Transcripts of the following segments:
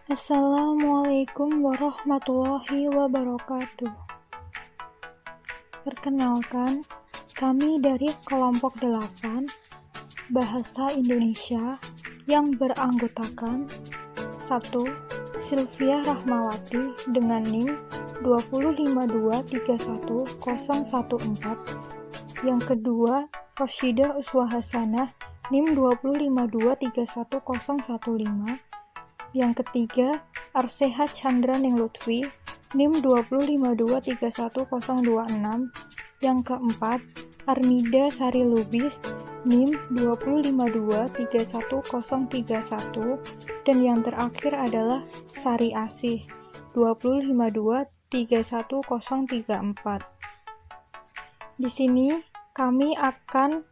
Assalamualaikum warahmatullahi wabarakatuh. Perkenalkan, kami dari kelompok 8 Bahasa Indonesia yang beranggotakan 1. Sylvia Rahmawati dengan NIM 255231014. Yang kedua, Roshidah Uswa Hasanah NIM 255231015. Yang ketiga, Arseha Chandra Ning Lutfi NIM 255231026. Yang keempat, Armida Sari Lubis NIM 255231031. Dan yang terakhir adalah Sari Asih 255231034. Di sini kami akan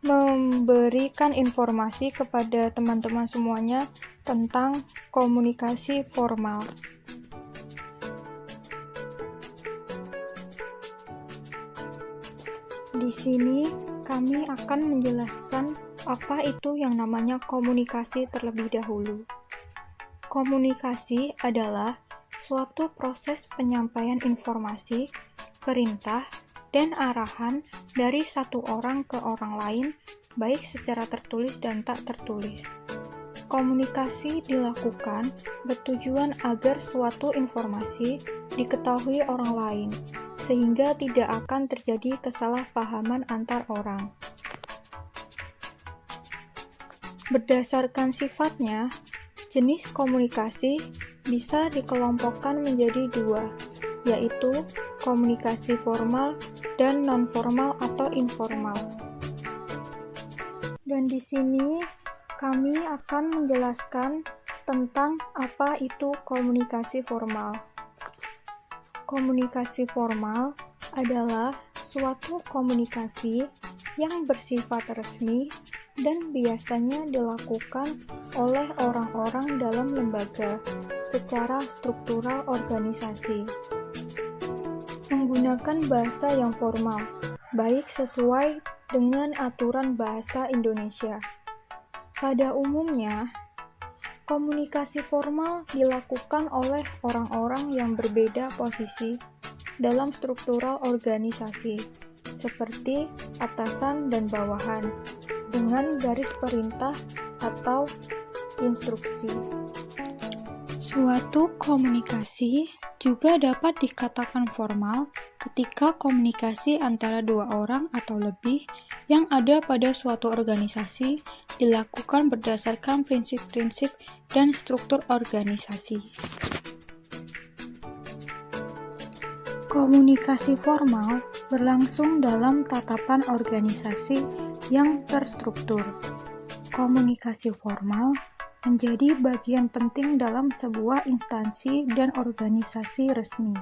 memberikan informasi kepada teman-teman semuanya tentang komunikasi formal. Di sini kami akan menjelaskan apa itu yang namanya komunikasi terlebih dahulu. Komunikasi adalah suatu proses penyampaian informasi, perintah, dan arahan dari satu orang ke orang lain, baik secara tertulis dan tak tertulis. Komunikasi dilakukan bertujuan agar suatu informasi diketahui orang lain, sehingga tidak akan terjadi kesalahpahaman antar orang. Berdasarkan sifatnya, jenis komunikasi bisa dikelompokkan menjadi dua, yaitu komunikasi formal dan non-formal atau informal. Dan di sini kami akan menjelaskan tentang apa itu komunikasi formal. Komunikasi formal adalah suatu komunikasi yang bersifat resmi dan biasanya dilakukan oleh orang-orang dalam lembaga secara struktural organisasi. Menggunakan bahasa yang formal, baik sesuai dengan aturan bahasa Indonesia. Pada umumnya, komunikasi formal dilakukan oleh orang-orang yang berbeda posisi dalam struktural organisasi, seperti atasan dan bawahan, dengan garis perintah atau instruksi. Suatu komunikasi juga dapat dikatakan formal ketika komunikasi antara dua orang atau lebih yang ada pada suatu organisasi dilakukan berdasarkan prinsip-prinsip dan struktur organisasi. Komunikasi formal berlangsung dalam tatapan organisasi yang terstruktur. Komunikasi formal menjadi bagian penting dalam sebuah instansi dan organisasi resmi.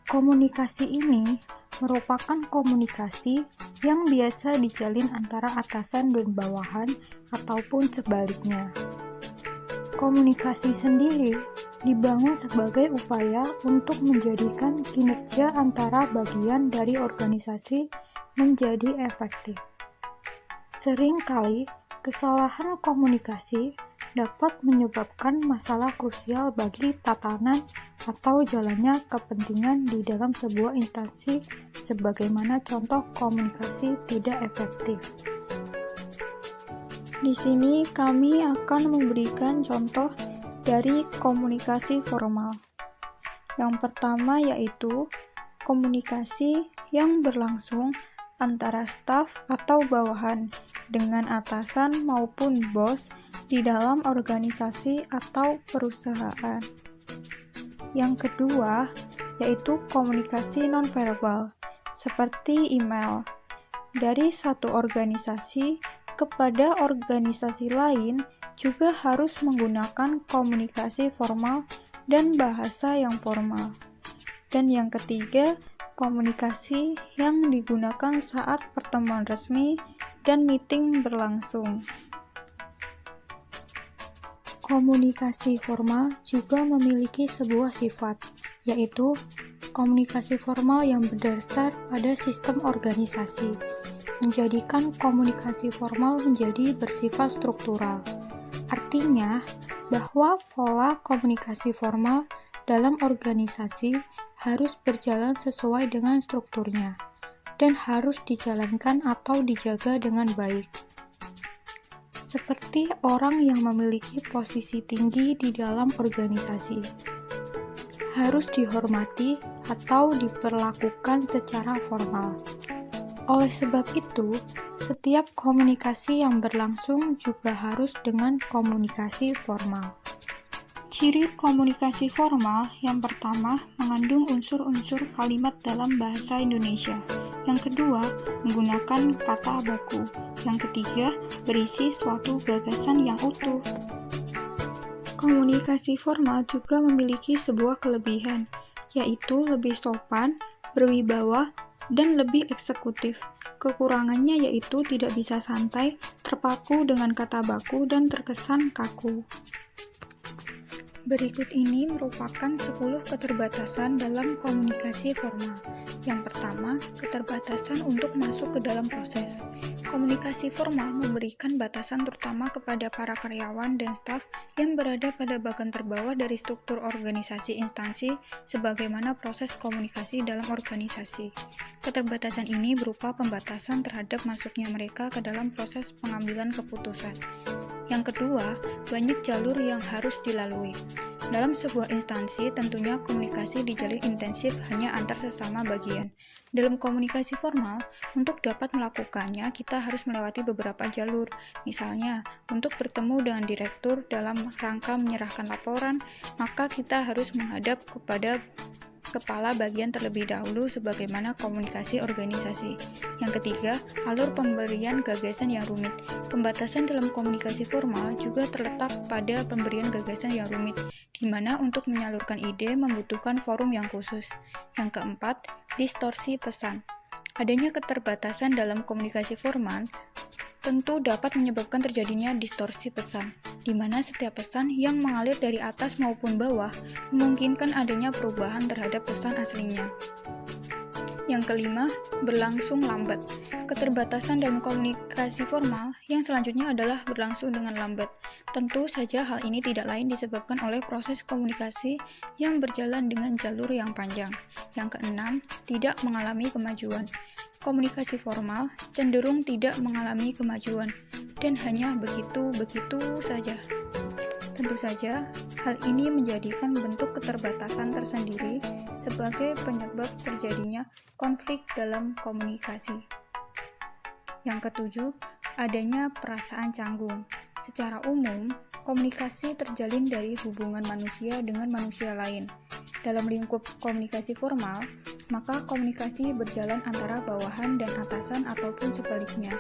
Komunikasi ini merupakan komunikasi yang biasa dijalin antara atasan dan bawahan ataupun sebaliknya. Komunikasi sendiri dibangun sebagai upaya untuk menjadikan kinerja antara bagian dari organisasi menjadi efektif. Seringkali kesalahan komunikasi dapat menyebabkan masalah krusial bagi tatanan atau jalannya kepentingan di dalam sebuah instansi, sebagaimana contoh komunikasi tidak efektif. Di sini kami akan memberikan contoh dari komunikasi formal. Yang pertama yaitu komunikasi yang berlangsung antara staf atau bawahan dengan atasan maupun bos di dalam organisasi atau perusahaan. Yang kedua, yaitu komunikasi nonverbal, seperti email, dari satu organisasi kepada organisasi lain juga harus menggunakan komunikasi formal dan bahasa yang formal. Dan yang ketiga, komunikasi yang digunakan saat pertemuan resmi dan meeting berlangsung. Komunikasi formal juga memiliki sebuah sifat, yaitu komunikasi formal yang berdasar pada sistem organisasi, menjadikan komunikasi formal menjadi bersifat struktural. Artinya, bahwa pola komunikasi formal dalam organisasi harus berjalan sesuai dengan strukturnya dan harus dijalankan atau dijaga dengan baik. Seperti orang yang memiliki posisi tinggi di dalam organisasi, harus dihormati atau diperlakukan secara formal. Oleh sebab itu, setiap komunikasi yang berlangsung juga harus dengan komunikasi formal. Ciri komunikasi formal yang pertama mengandung unsur-unsur kalimat dalam bahasa Indonesia. Yang kedua, menggunakan kata baku. Yang ketiga, berisi suatu gagasan yang utuh. Komunikasi formal juga memiliki sebuah kelebihan, yaitu lebih sopan, berwibawa, dan lebih eksekutif. Kekurangannya yaitu tidak bisa santai, terpaku dengan kata baku, dan terkesan kaku. Berikut ini merupakan 10 keterbatasan dalam komunikasi formal. Yang pertama, keterbatasan untuk masuk ke dalam proses. Komunikasi formal memberikan batasan terutama kepada para karyawan dan staf yang berada pada bagian terbawah dari struktur organisasi instansi sebagaimana proses komunikasi dalam organisasi. Keterbatasan ini berupa pembatasan terhadap masuknya mereka ke dalam proses pengambilan keputusan. Yang kedua, banyak jalur yang harus dilalui. Dalam sebuah instansi, tentunya komunikasi dijalin intensif hanya antar sesama bagian. Dalam komunikasi formal, untuk dapat melakukannya, kita harus melewati beberapa jalur. Misalnya, untuk bertemu dengan direktur dalam rangka menyerahkan laporan, maka kita harus menghadap kepada kepala bagian terlebih dahulu sebagaimana komunikasi organisasi. Yang ketiga, alur pemberian gagasan yang rumit. Pembatasan dalam komunikasi formal juga terletak pada pemberian gagasan yang rumit, di mana untuk menyalurkan ide membutuhkan forum yang khusus. Yang keempat, distorsi pesan. Adanya keterbatasan dalam komunikasi formal tentu dapat menyebabkan terjadinya distorsi pesan, di mana setiap pesan yang mengalir dari atas maupun bawah memungkinkan adanya perubahan terhadap pesan aslinya. Yang kelima, berlangsung lambat. Keterbatasan dalam komunikasi formal yang selanjutnya adalah berlangsung dengan lambat. Tentu saja hal ini tidak lain disebabkan oleh proses komunikasi yang berjalan dengan jalur yang panjang. Yang keenam, tidak mengalami kemajuan. Komunikasi formal cenderung tidak mengalami kemajuan dan hanya begitu-begitu saja. Tentu saja, hal ini menjadikan bentuk keterbatasan tersendiri sebagai penyebab terjadinya konflik dalam komunikasi. Yang ketujuh, adanya perasaan canggung. Secara umum, komunikasi terjalin dari hubungan manusia dengan manusia lain. Dalam lingkup komunikasi formal, maka komunikasi berjalan antara bawahan dan atasan ataupun sebaliknya.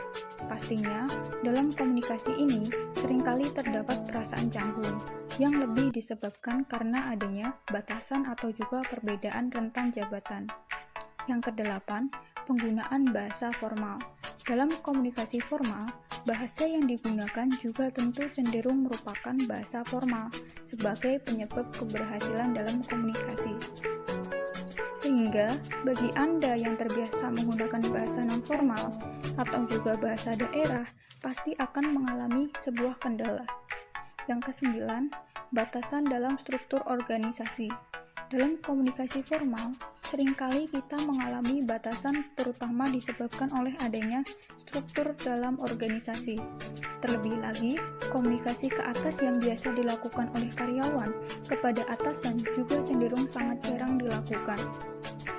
Pastinya, dalam komunikasi ini seringkali terdapat perasaan canggung yang lebih disebabkan karena adanya batasan atau juga perbedaan rentang jabatan. Yang kedelapan, penggunaan bahasa formal. Dalam komunikasi formal, bahasa yang digunakan juga tentu cenderung merupakan bahasa formal sebagai penyebab keberhasilan dalam komunikasi. Sehingga, bagi Anda yang terbiasa menggunakan bahasa non-formal atau juga bahasa daerah, pasti akan mengalami sebuah kendala. Yang kesembilan, batasan dalam struktur organisasi. Dalam komunikasi formal, seringkali kita mengalami batasan terutama disebabkan oleh adanya struktur dalam organisasi. Terlebih lagi, komunikasi ke atas yang biasa dilakukan oleh karyawan kepada atasan juga cenderung sangat jarang dilakukan.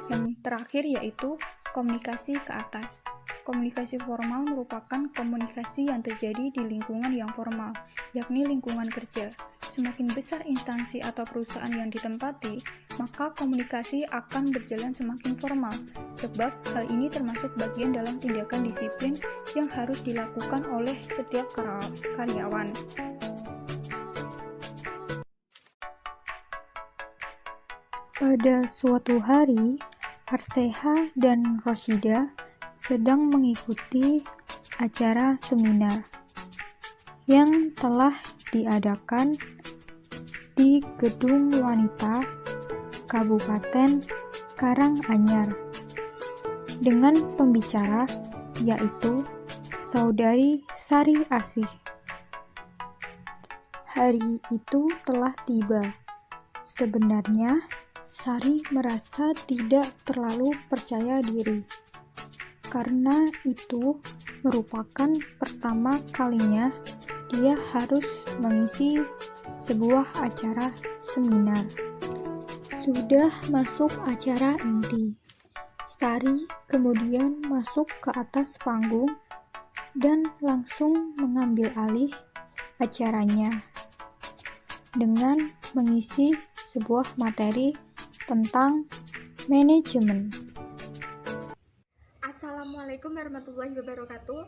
Yang terakhir yaitu komunikasi ke atas. Komunikasi formal merupakan komunikasi yang terjadi di lingkungan yang formal, yakni lingkungan kerja. Semakin besar instansi atau perusahaan yang ditempati, maka komunikasi akan berjalan semakin formal, sebab hal ini termasuk bagian dalam tindakan disiplin yang harus dilakukan oleh setiap karyawan. Pada suatu hari, Arseha dan Roshida sedang mengikuti acara seminar yang telah diadakan di Gedung Wanita Kabupaten Karanganyar dengan pembicara yaitu Saudari Sari Asih. Hari itu telah tiba. Sebenarnya, Sari merasa tidak terlalu percaya diri, karena itu merupakan pertama kalinya dia harus mengisi sebuah acara seminar. Sudah masuk acara inti, Sari kemudian masuk ke atas panggung dan langsung mengambil alih acaranya dengan mengisi sebuah materi tentang manajemen. Assalamualaikum warahmatullahi wabarakatuh.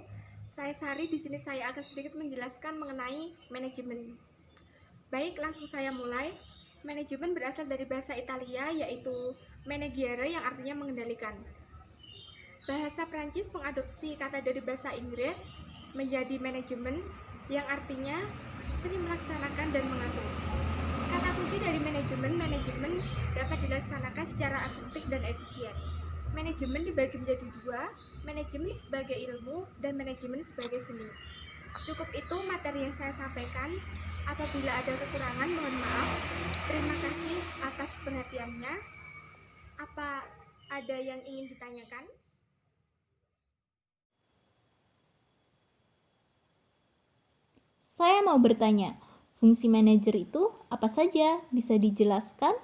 Saya Sari, di sini saya akan sedikit menjelaskan mengenai manajemen. Baik, langsung saya mulai. Manajemen berasal dari bahasa Italia, yaitu managere yang artinya mengendalikan. Bahasa Prancis mengadopsi kata dari bahasa Inggris menjadi manajemen yang artinya seni melaksanakan dan mengatur. Kata kunci dari manajemen dapat dilaksanakan secara efektif dan efisien. Manajemen dibagi menjadi dua, manajemen sebagai ilmu dan manajemen sebagai seni. Cukup itu materi yang saya sampaikan. Apabila ada kekurangan, mohon maaf. Terima kasih atas perhatiannya. Apa ada yang ingin ditanyakan? Saya mau bertanya, fungsi manajer itu apa saja? Bisa dijelaskan?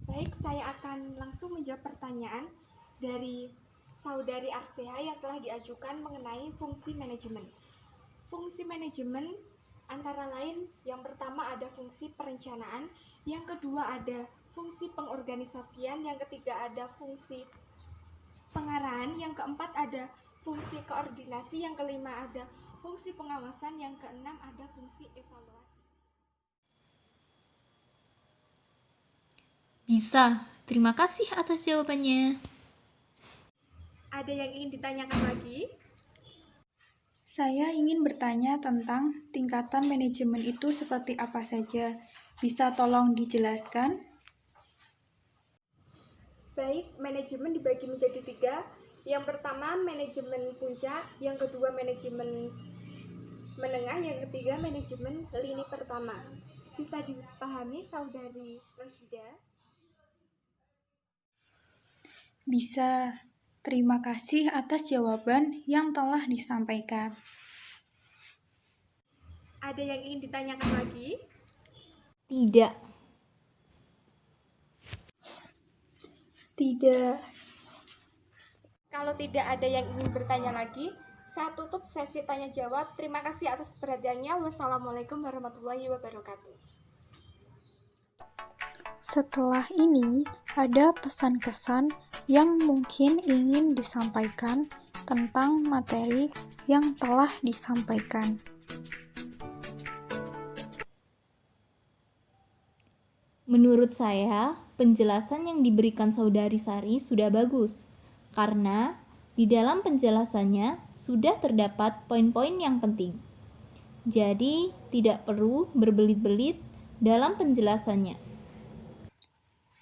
Baik, saya akan langsung menjawab pertanyaan dari saudari Arsea yang telah diajukan mengenai fungsi manajemen. Fungsi manajemen antara lain yang pertama ada fungsi perencanaan, yang kedua ada fungsi pengorganisasian, yang ketiga ada fungsi pengarahan, yang keempat ada fungsi koordinasi, yang kelima ada fungsi pengawasan, yang keenam ada fungsi evaluasi. Bisa. Terima kasih atas jawabannya. Ada yang ingin ditanyakan lagi? Saya ingin bertanya tentang tingkatan manajemen itu seperti apa saja. Bisa tolong dijelaskan? Baik, manajemen dibagi menjadi tiga. Yang pertama manajemen puncak, yang kedua manajemen menengah, yang ketiga manajemen lini pertama. Bisa dipahami saudari Roshida? Bisa. Terima kasih atas jawaban yang telah disampaikan. Ada yang ingin ditanyakan lagi? Tidak. Tidak. Kalau tidak ada yang ingin bertanya lagi, saya tutup sesi tanya jawab. Terima kasih atas perhatiannya. Wassalamualaikum warahmatullahi wabarakatuh. Setelah ini, ada pesan-kesan yang mungkin ingin disampaikan tentang materi yang telah disampaikan. Menurut saya, penjelasan yang diberikan Saudari Sari sudah bagus, karena di dalam penjelasannya sudah terdapat poin-poin yang penting. Jadi, tidak perlu berbelit-belit dalam penjelasannya.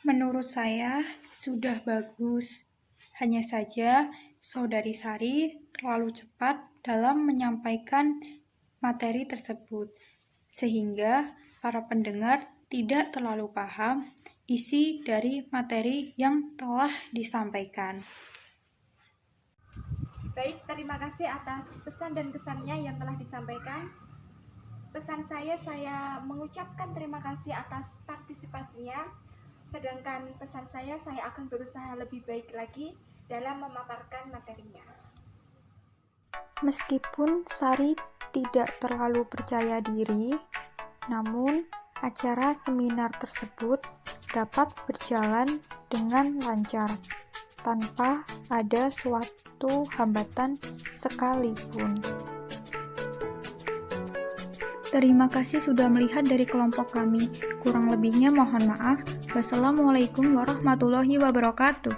Menurut saya, sudah bagus. Hanya saja, Saudari Sari terlalu cepat dalam menyampaikan materi tersebut, sehingga para pendengar tidak terlalu paham isi dari materi yang telah disampaikan. Baik, terima kasih atas pesan dan kesannya yang telah disampaikan. Pesan saya mengucapkan terima kasih atas partisipasinya. Sedangkan pesan saya akan berusaha lebih baik lagi dalam memaparkan materinya. Meskipun Sari tidak terlalu percaya diri, namun acara seminar tersebut dapat berjalan dengan lancar, tanpa ada suatu hambatan sekalipun. Terima kasih sudah melihat dari kelompok kami. Kurang lebihnya mohon maaf. Wassalamualaikum warahmatullahi wabarakatuh.